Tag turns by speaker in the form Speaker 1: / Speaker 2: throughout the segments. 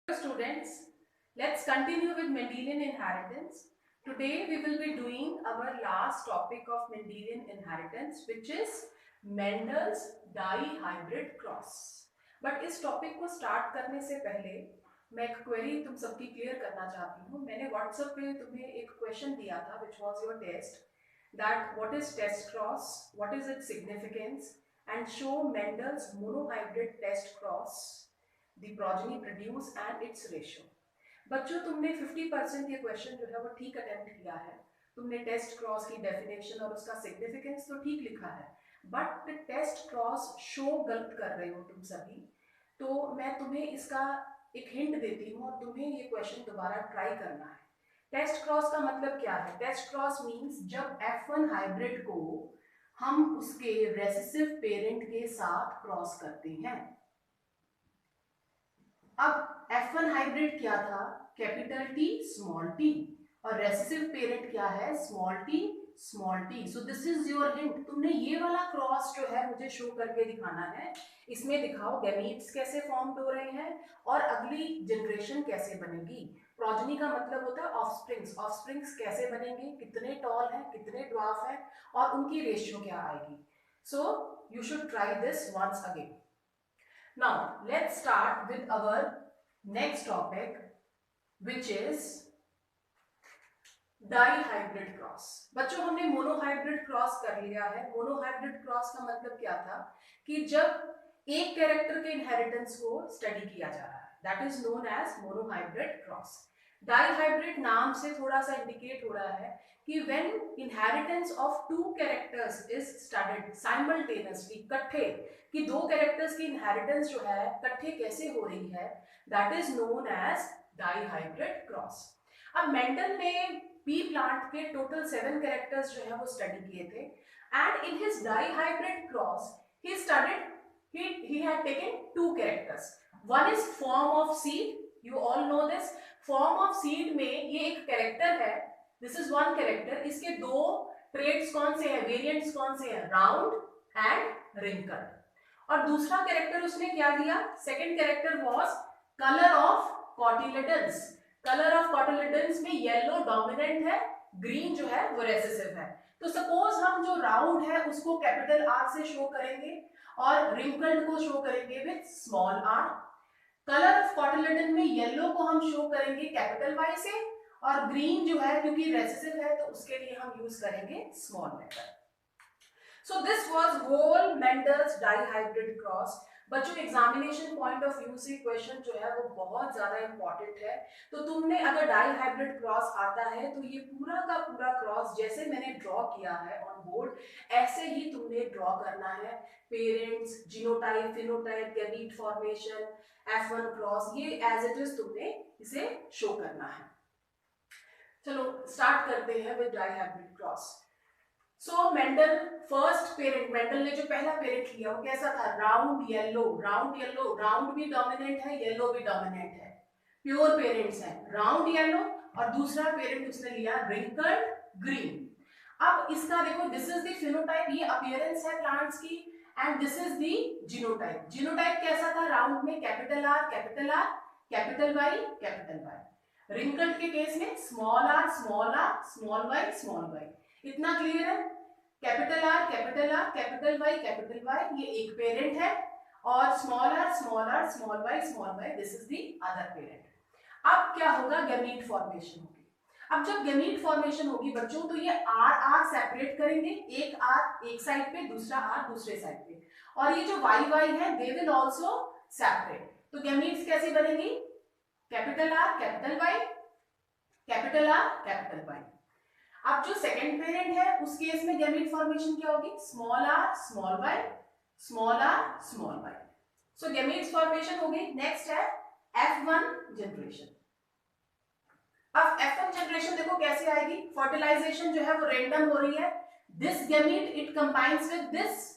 Speaker 1: Students, let's continue with Mendelian inheritance. Today we will be doing our last topic of Mendelian inheritance, which is Mendel's dihybrid cross. But इस topic को start करने से पहले मैं एक query तुम सबकी क्लियर करना चाहती हूँ. मैंने व्हाट्सएप पे तुम्हें एक क्वेश्चन दिया था, which was your test, that what is test cross, what is its significance, and show Mendel's monohybrid test cross, the progeny produce and its ratio. बच्चों, तुमने 50% ये क्वेश्चन जो है वो ठीक अटेम्प्ट किया है. तुमने टेस्ट क्रॉस की डेफिनेशन और उसका सिग्निफिकेंस तो ठीक लिखा है, बट टेस्ट क्रॉस शो गलत कर रहे हो तुम सभी. तो मैं तुम्हें इसका एक हिंट देती हूँ और तुम्हें ये क्वेश्चन दोबारा ट्राई करना है. टेस्ट क्रॉस का मतलब क्या है? टेस्ट क्रॉस मीन्स जब F1 हाइब्रिड को हम उसके रेसेसिव पेरेंट के साथ क्रॉस करते हैं. अब F1 हाइब्रिड क्या था? कैपिटल टी स्मॉल टी, और रेसेसिव पेरेंट क्या है? Small T small T. So this is your hint. तुमने ये वाला क्रॉस जो है मुझे शो करके दिखाना है. इसमें दिखाओ गैमीट्स कैसे फॉर्म हो रहे हैं और अगली जनरेशन कैसे बनेगी. प्रोजेनी का मतलब होता है ऑफस्प्रिंग्स. ऑफस्प्रिंग्स कैसे बनेंगे, कितने टॉल हैं, कितने ड्वार्फ हैं, और उनकी रेशियो क्या आएगी. So you should try this once again. Now, let's start with our next topic, which is dihybrid cross. बच्चों, हमने मोनोहाइब्रिड क्रॉस कर लिया है. मोनोहाइब्रिड क्रॉस का मतलब क्या था कि जब एक कैरेक्टर के इनहेरिटेंस को स्टडी किया जा रहा है, that is known as monohybrid cross. Dihybrid नाम से थोड़ा सा इंडिकेट हो रहा है कि when inheritance of two characters is studied simultaneously, इकट्ठे, कि दो कैरेक्टर्स की इनहेरिटेंस जो है इकट्ठे कैसे हो रही है, that is known as dihybrid cross. अब मेंडल ने पी प्लांट के टोटल 7 कैरेक्टर्स जो है वो स्टडी किए थे, and in his dihybrid cross he studied he had taken 2 characters. One is form of seed. You all know this. Form of seed में ये एक कैरेक्टर है. This is one character. इसके दो ट्रेड्स कौन से हैं, वेरिएंट्स कौन से हैं? Round and wrinkled. और दूसरा कैरेक्टर उसने क्या दिया? Second character was colour of cotyledons. Colour of cotyledons में येलो डोमिनेंट है, ग्रीन जो है वो रेसेसिव है. तो सपोज हम जो राउंड है उसको कैपिटल आर से शो करेंगे और रिंकल्ड को शो करेंगे with small R. Colour of cotyledon में येलो को हम शो करेंगे कैपिटल वाई से, और ग्रीन जो है क्योंकि रेसेसिव है तो उसके लिए हम यूज करेंगे small letter. So this was whole Mendel's dihybrid cross. बच्चों, एग्जामिनेशन पॉइंट ऑफ व्यू से क्वेश्चन जो है वो बहुत ज्यादा इंपॉर्टेंट है. तो तुमने अगर डाईहाइब्रिड क्रॉस आता है तो ये पूरा का पूरा क्रॉस जैसे मैंने ड्रॉ किया है ऑन बोर्ड, ऐसे ही तुमने ड्रॉ करना है. Parents, genotype, phenotype, gamete formation, F1 cross, ये एज इट इज तुमने इसे शो करना है. चलो स्टार्ट करते हैं with dihybrid cross. So Mendel first parent, Mendel ने जो पहला पेरेंट लिया वो कैसा था? Round yellow. Round yellow, round भी डोमिनेंट है, येलो भी डोमिनेंट है. प्योर पेरेंट्स हैं राउंड येलो, और दूसरा पेरेंट उसने लिया रिंकल्ड ग्रीन. अब इसका देखो, दिस इज द फिनोटाइप, ये अपीयरेंस है प्लांट्स की, and this is the genotype. Genotype कैसा था? राउंड में capital R, capital R, capital Y, capital Y. Wrinkled के केस में small R, small R, small Y, small Y. इतना clear है? Capital R, capital R, capital Y, capital Y, ये एक parent है, और small R, small R, small Y, small Y, this is the other parent. अब क्या होगा? Gamete formation होगी. अब जब गैमीट फॉर्मेशन होगी बच्चों, तो ये आर आर सेपरेट करेंगे, एक आर एक साइड पे, दूसरा आर दूसरे साइड पे, और ये जो वाई वाई है दे विल आल्सो सेपरेट. तो गैमीट्स कैसे बनेंगी? Capital R, capital Y, capital R, capital Y. अब जो सेकंड पेरेंट है उस केस में गैमीट फॉर्मेशन क्या होगी? Small R, small Y, small R, small Y. So gametes formation हो गई. नेक्स्ट है F1 जनरेशन. अब F1 जनरेशन देखो कैसे आएगी. फर्टिलाइजेशन जो है वो रेंडम हो रही है. This gamete it combines with this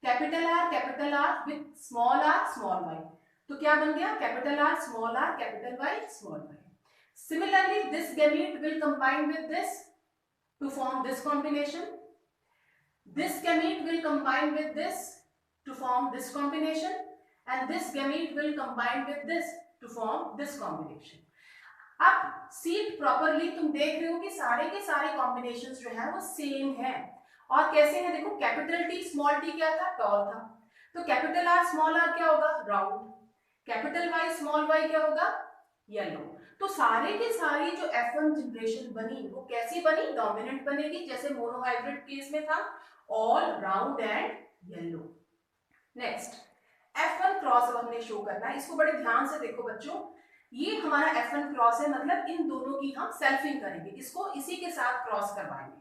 Speaker 1: capital R with small R, small Y. तो क्या बन गया? Capital R, small R, capital Y, small Y. Similarly this gamete will combine with this to form this combination. This gamete will combine with this to form this combination, and this gamete will combine with this to form this combination. अब see properly तुम देख रहे हो कि सारे के सारे combinations जो है वो सेम है। और कैसे हैं देखो, कैपिटल टी स्मॉल टी क्या था, टॉल था, तो कैपिटल आर स्मॉल आर क्या होगा, round, capital Y small Y क्या होगा, येलो। तो सारे के सारी जो F1 जनरेशन बनी वो कैसी बनी, डोमिनेंट बनेगी, जैसे मोनोहाइब्रिड केस में था, all round and yellow. Next F1 cross अब हमने शो करना है, इसको बड़े ध्यान से देखो बच्चों, ये हमारा F1 क्रॉस है, मतलब इन दोनों की हम सेल्फिंग करेंगे, इसको इसी के साथ क्रॉस करवाएंगे।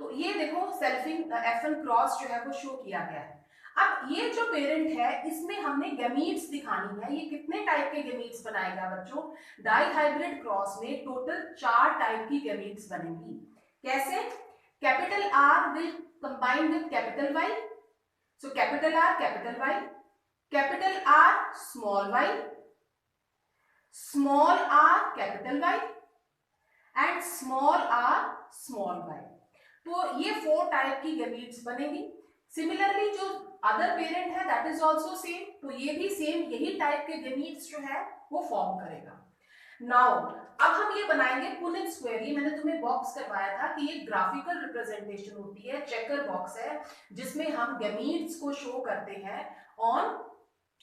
Speaker 1: तो ये देखो सेल्फिंग F1 क्रॉस जो है वो शो किया गया है। अब ये जो पेरेंट है इसमें हमने गैमीट्स दिखानी है, ये कितने टाइप के गैमीट्स बनाएगा बच्चों, डाइहाइब्रिड क्रॉस में टोटल 4 टाइप की गैमीट्स बनेंगी। कैसे, capital R will combine with capital Y, so capital R capital Y, capital R small Y, small R capital Y and small R small Y. तो ये 4 type की gametes बनेगी। Similarly जो other parent है that is also same, तो ये भी same यही टाइप के गैमीट्स जो है वो फॉर्म करेगा। नाउ अब हम ये बनाएंगे पुनेट स्क्वायर, ये मैंने तुम्हें बॉक्स करवाया था कि ये ग्राफिकल रिप्रेजेंटेशन होती है, चेकर बॉक्स है जिसमें हम गैमीट्स को शो करते हैं on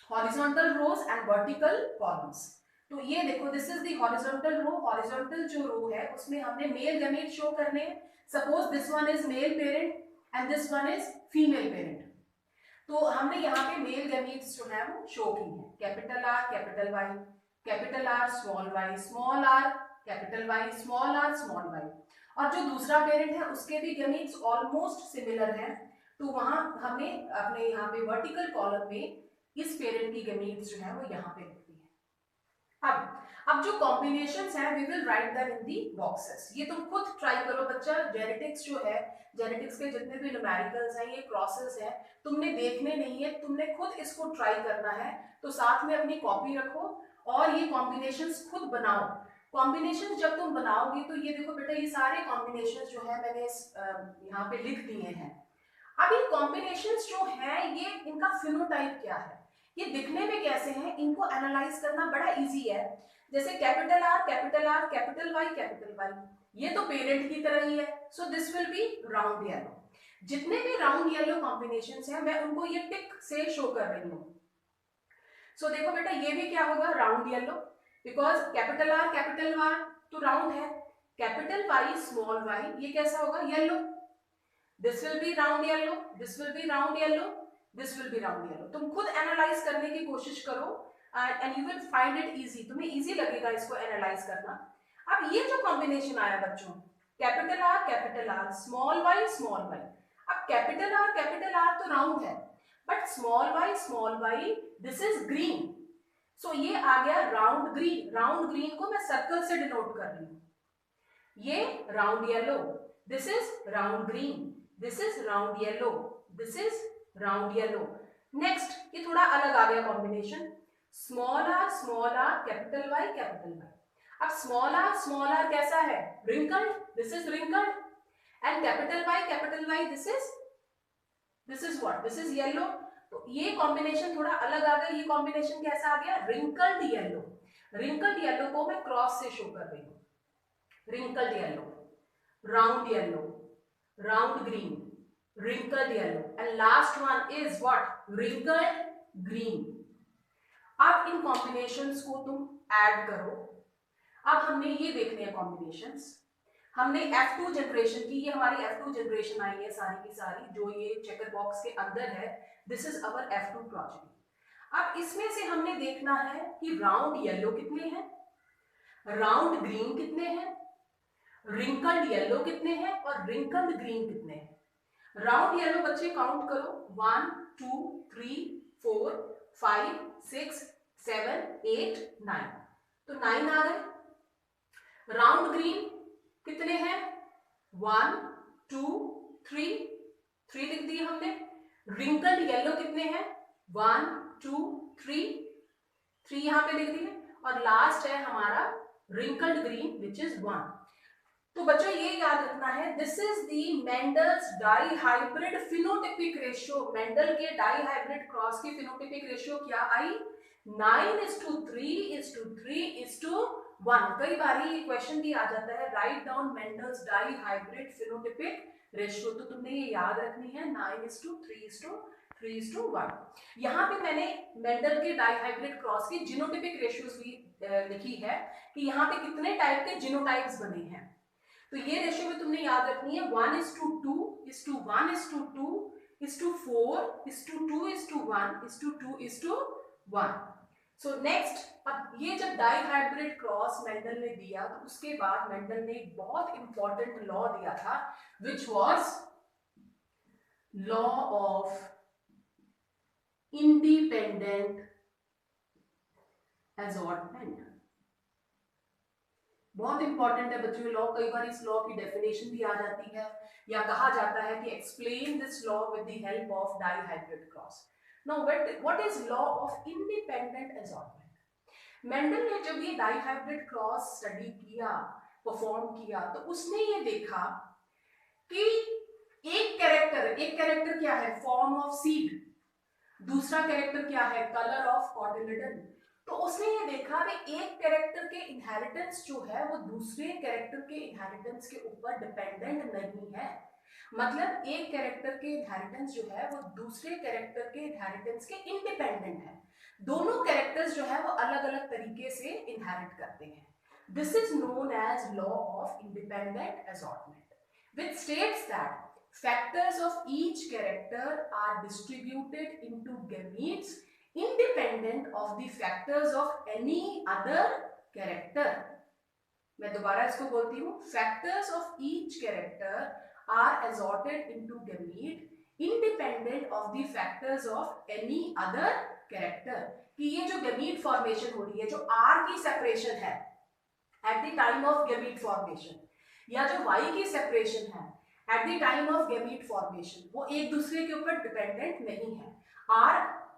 Speaker 1: horizontal rows and vertical columns. तो ये देखो this is the horizontal row, horizontal जो रो है उसमें हमने मेल गैमीट शो करने हैं, suppose this one is male parent and this one is female parent, तो हमने यहाँ पे मेल गैमीट्स जो है वो शो की है, capital R capital Y, capital R small Y, small R capital Y, small R small Y. और जो दूसरा पेरेंट है उसके भी गैमीट्स ऑलमोस्ट सिमिलर हैं, तो वहां हमने अपने यहाँ पे वर्टिकल कॉलम में इस पेरेंट की गैमीट्स जो है वो यहाँ पे लिखती है। अब जो कॉम्बिनेशंस हैं we will write them in the boxes, ये तुम खुद ट्राई करो बच्चा, जेनेटिक्स जो है, जेनेटिक्स के जितने भी न्यूमेरिकल्स हैं ये क्रॉसेस हैं, तुमने देखने नहीं है, तुमने खुद इसको ट्राई करना है, तो साथ में अपनी कॉपी रखो और ये कॉम्बिनेशंस खुद बनाओ। कॉम्बिनेशंस जब तुम बनाओगे तो ये देखो बेटा ये सारे कॉम्बिनेशंस जो है मैंने यहाँ पे लिख दिए हैं। अब ये कॉम्बिनेशंस जो है ये इनका फिनोटाइप क्या है, ये दिखने में कैसे हैं, इनको एनालाइज करना बड़ा इजी है। जैसे capital R capital R capital Y capital Y, ये तो पेरेंट की तरह ही है, so this will be round yellow. जितने भी राउंड येलो कॉम्बिनेशंस हैं मैं उनको ये टिक से शो कर रही हूँ। सो देखो बेटा ये भी क्या होगा, round yellow, because capital R capital Y तो राउंड है, कैपिटल वाई स्मॉल वाई ये कैसा होगा, yellow, this will be round yellow, this will be round yellow, this will be round yellow. तुम खुद एनालाइज करने की कोशिश करो and you will find it easy, तुम्हें इजी लगेगा इसको एनालाइज करना। अब ये जो कॉम्बिनेशन आया बच्चों, कैपिटल आर स्मॉल वाई, अब कैपिटल आर तो राउंड है, but small Y this is green, so ये आ गया राउंड ग्रीन। राउंड ग्रीन को मैं सर्कल से डिनोट कर रही हूं, ये round yellow, this is round green, this is round yellow, this is round yellow. Next ये थोड़ा अलग आ गया combination, small R capital Y. अब स्मॉल आर कैसा है, wrinkled, this is wrinkled, and capital Y this is what, this is yellow. तो ये कॉम्बिनेशन थोड़ा अलग आ गया, ये कॉम्बिनेशन कैसा आ गया, रिंकल्ड येलो। रिंकल्ड येलो को मैं क्रॉस से शो कर रही हूँ, wrinkled yellow, round green, wrinkled yellow, and last one is what, wrinkled green। अब इन कॉम्बिनेशंस को तुम ऐड करो। अब हमने ये देखने हैं कॉम्बिनेशंस, हमने F2 जनरेशन की, ये हमारी F2 जनरेशन आई है सारी की सारी, जो ये चेकर बॉक्स के अंदर है, this is our F2 project. अब इसमें से हमने देखना है कि राउंड येलो कितने हैं, राउंड ग्रीन कितने हैं, रिंकल्ड येलो कितने हैं और रिंकल्ड ग्रीन कितने हैं। राउंड येलो बच्चे काउंट करो, 1 2 3 4 5 6 7 8 9, तो 9 आ गए। राउंड ग्रीन कितने हैं, 1 2 3 लिख दिए हमने। रिंकल्ड येलो कितने हैं, 1 2 3 यहां पे लिख दिए, और लास्ट है हमारा रिंकल्ड ग्रीन विच इज 1। तो बच्चों ये याद रखना है, this is the Mendel's dihybrid phenotypic ratio. Mendel के डाइहाइब्रिड क्रॉस की फिनोटिपिक रेशियो क्या आई, 9:3:3:1। कई बार ये क्वेश्चन भी आ जाता है, write down Mendel's dihybrid phenotypic ratio, तो तुमने ये याद रखनी है 9:3:3:1। यहाँ पे मैंने मेंडल के डाई हाइब्रिड क्रॉस की जीनोटिपिक रेशियोज भी लिखी है कि यहाँ पे कितने टाइप के जीनोटाइप्स बने हैं। तो ये रेशियो भी तुमने याद रखनी है, 1:2:1:4:2:2:1:2:1। सो नेक्स्ट, अब ये जब डाई हाइब्रिड क्रॉस मेंडल ने दिया तो उसके बाद मेंडल ने एक बहुत इंपॉर्टेंट लॉ दिया था, which was law of independent assortment. बहुत इंपॉर्टेंट है बच्चों लॉ, कई बार इस लॉ की डेफिनेशन भी आ जाती है या कहा जाता है कि explain this law with the help of dihybrid cross. Now what is law of independent assortment? Mendel ने जब ये डाई हाइब्रिड क्रॉस स्टडी किया, परफॉर्म किया, तो उसने ये देखा कि एक कैरेक्टर क्या है, फॉर्म ऑफ सीड, दूसरा कैरेक्टर क्या है, कलर ऑफ कॉटिलिडन। तो उसने ये देखा कि एक कैरेक्टर के इनहेरिटेंस जो है वो दूसरे कैरेक्टर के इनहेरिटेंस के ऊपर डिपेंडेंट नहीं है। मतलब एक कैरेक्टर के इनहेरिटेंस जो है वो दूसरे कैरेक्टर के इनहेरिटेंस के इंडिपेंडेंट है। दोनों कैरेक्टर्स जो है वो अलग अलग तरीके से इनहेरिट करते हैं। This is known as law of independent assortment, which states that factors of each character are distributed into gametes independent of the factors of any other character। मैं दोबारा इसको बोलती हूँ, factors of each character are assorted into gamete independent of the factors of any other character। कि ये जो gamete formation हो रही है, जो R की separation है at the time of gamete formation, या जो Y की सेपरेशन है at the time of gamete formation, वो एक दूसरे के ऊपर डिपेंडेंट नहीं है। R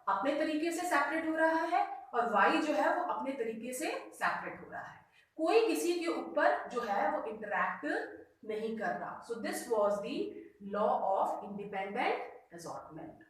Speaker 1: अपने तरीके से सेपरेट हो रहा है और Y जो है वो अपने तरीके से सेपरेट हो रहा है, कोई किसी के ऊपर जो है वो इंटरैक्ट नहीं कर रहा। सो this was the law of independent assortment.